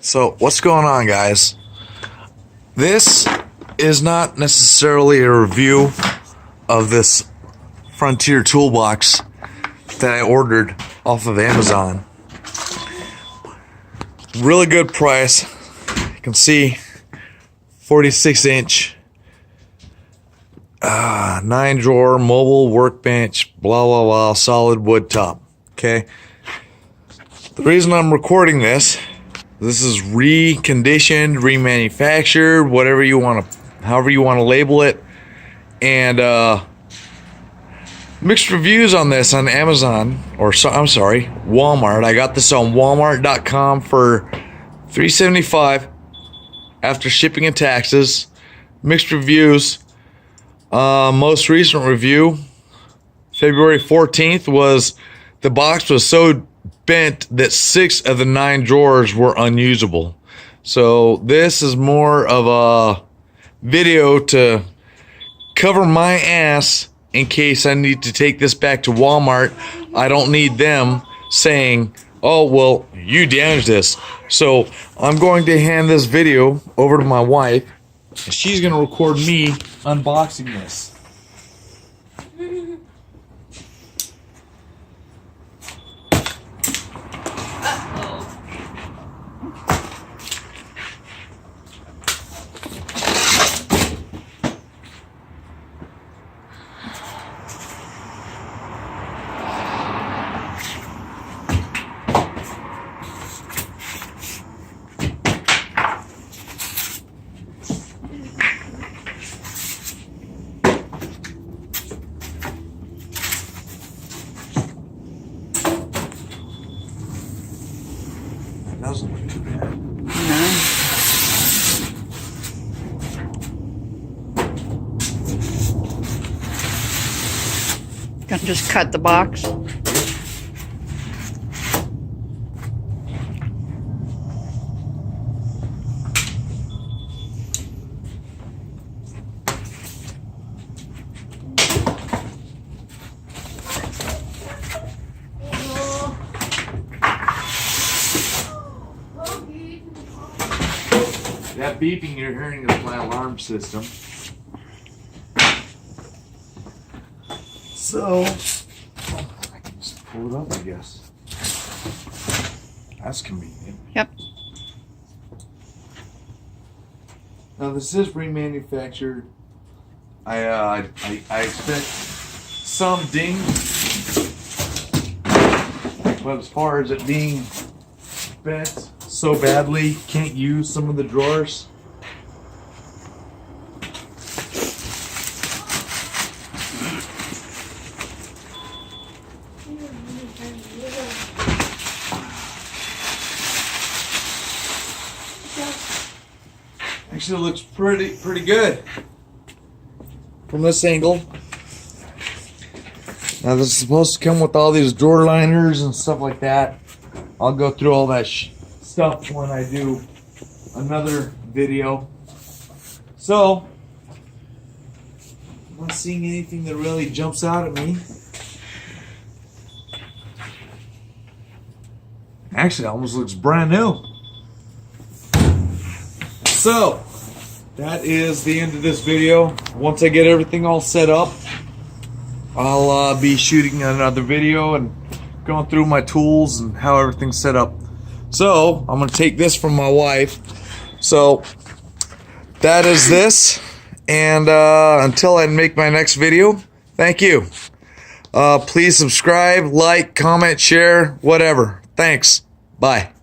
So what's going on, guys? This is not necessarily a review of this Frontier toolbox that I ordered off of Amazon. Really good price. You can see 46-inch 9-drawer mobile workbench, blah blah blah, solid wood top. Okay, the reason I'm recording this is reconditioned, remanufactured, whatever you want to, however you want to label it, and mixed reviews on this on Amazon, or I'm sorry, Walmart. I got this on Walmart.com for $3.75 after shipping and taxes. Mixed reviews. Most recent review, February 14th, was the box was so bent that 6 of the 9 drawers were unusable. So this is more of a video to cover my ass in case I need to take this back to Walmart. I don't need them saying, oh, well, you damaged this. So I'm going to hand this video over to my wife. She's going to record me unboxing this. Doesn't look too bad. Can just cut the box. That beeping you're hearing is my alarm system. So, I can just pull it up, I guess. That's convenient. Yep. Now this is remanufactured. I expect some ding, but as far as it being bent so badly, can't use some of the drawers. Actually, it looks pretty good from this angle. Now this is supposed to come with all these drawer liners and stuff like that. I'll go through all that stuff when I do another video. So, I'm not seeing anything that really jumps out at me. Actually, it almost looks brand new. So, that is the end of this video. Once I get everything all set up, I'll be shooting another video and going through my tools and how everything's set up. So I'm going to take this from my wife. So that is this, and until I make my next video, thank you. Please subscribe, like, comment, share, whatever. Thanks. Bye.